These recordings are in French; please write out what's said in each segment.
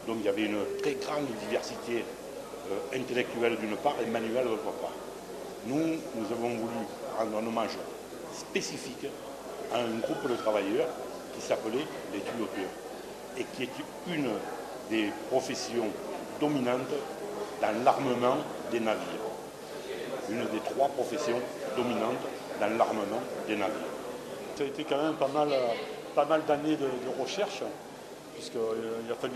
Donc il y avait une très grande diversité intellectuelle d'une part et manuelle d'autre part. Nous avons voulu rendre un hommage spécifique à un groupe de travailleurs qui s'appelait les tuyauteurs et qui est une des professions dominantes dans l'armement des navires. Une des 3 professions dominantes dans l'armement des navires. Ça a été quand même pas mal d'années de recherche, puisqu'il a fallu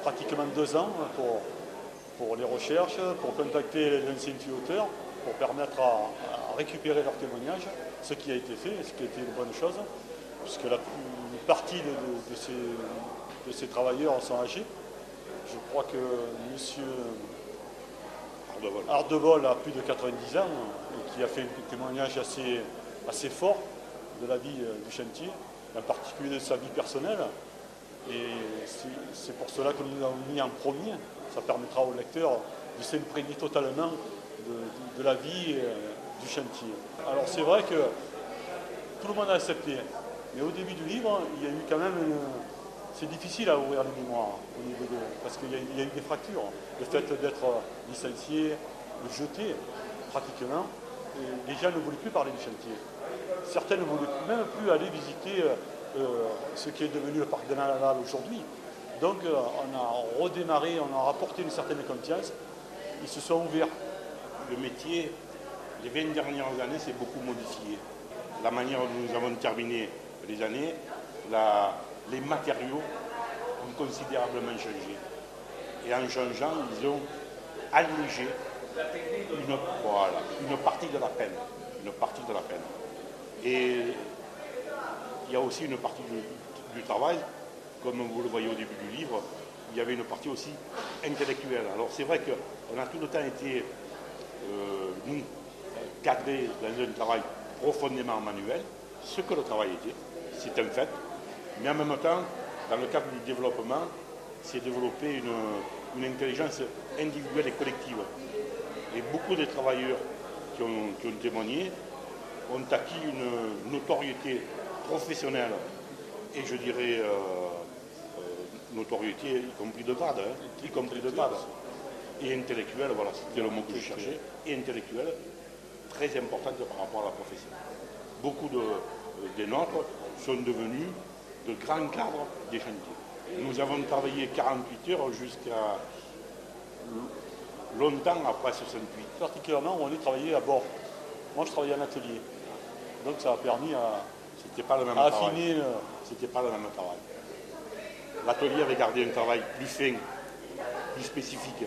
pratiquement 2 ans pour les recherches, pour contacter les anciens tuyauteurs, pour permettre à récupérer leurs témoignages, ce qui a été fait, ce qui a été une bonne chose, puisque une partie de ces travailleurs sont âgés. Je crois que M. Ardevol a plus de 90 ans et qui a fait un témoignage assez fort de la vie du chantier, en particulier de sa vie personnelle. Et c'est pour cela que nous l'avons mis en premier. Ça permettra au lecteur de s'imprégner totalement de la vie du chantier. Alors c'est vrai que tout le monde a accepté, mais au début du livre, il y a eu quand même c'est difficile à ouvrir les mémoires parce qu'il y a eu des fractures. Le fait d'être licencié, jeté pratiquement, et les gens ne voulaient plus parler du chantier. Certains ne voulaient même plus aller visiter ce qui est devenu le parc de la Navale aujourd'hui. Donc on a redémarré, on a rapporté une certaine confiance, ils se sont ouverts. Le métier, les 20 dernières années, s'est beaucoup modifié. La manière dont nous avons terminé les années, les matériaux ont considérablement changé. Et en changeant, ils ont allégé une partie de la peine. Une partie de la peine. Et il y a aussi une partie du travail, comme vous le voyez au début du livre, il y avait une partie aussi intellectuelle. Alors c'est vrai qu'on a tout le temps été, nous, cadrés dans un travail profondément manuel, ce que le travail était, c'est un fait, mais en même temps, dans le cadre du développement, c'est développer une intelligence individuelle et collective. Et beaucoup de travailleurs qui ont témoigné ont acquis une notoriété professionnelle et je dirais notoriété y compris de grade, et intellectuelle, voilà, c'était le mot que je cherchais, et intellectuelle, très importante par rapport à la profession. Beaucoup des nôtres sont devenus de grands cadres des chantiers. Nous avons travaillé 48 heures jusqu'à longtemps après 68. Particulièrement, on est travaillé à bord. Moi, je travaillais en atelier. Donc ça a permis à affiner. C'était pas le même travail. L'atelier avait gardé un travail plus fin, plus spécifique,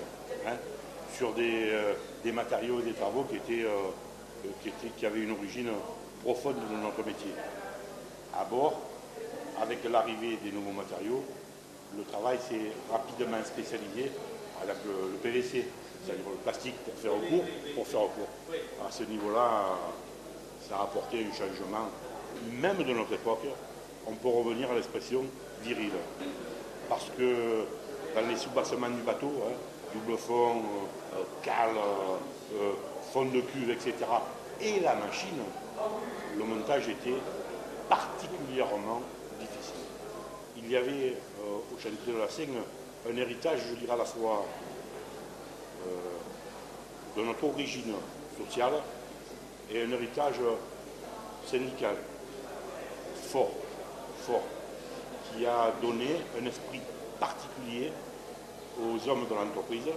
hein, sur des matériaux et des travaux qui avaient une origine profonde de notre métier. À bord, avec l'arrivée des nouveaux matériaux, le travail s'est rapidement spécialisé avec le PVC, c'est-à-dire le plastique pour faire recours. À ce niveau-là, ça a apporté un changement, même de notre époque. On peut revenir à l'expression virile. Parce que dans les sous-bassements du bateau, hein, double fond, cale, fond de cuve, etc., et la machine, le montage était particulièrement difficile. Il y avait au chantier de la Seigne un héritage, je dirais à la fois de notre origine sociale et un héritage syndical fort, qui a donné un esprit particulier aux hommes de l'entreprise.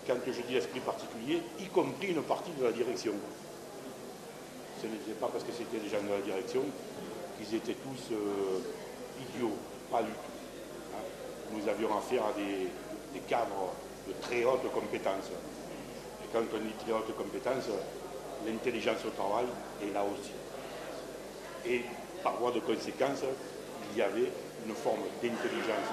Quand je dis esprit particulier, y compris une partie de la direction. Ce n'était pas parce que c'était des gens de la direction qu'ils étaient tous idiots, pas du tout. Hein. Nous avions affaire à des cadres de très haute compétence. Et quand on dit très haute compétence, l'intelligence au travail est là aussi. Et par voie de conséquence, il y avait une forme d'intelligence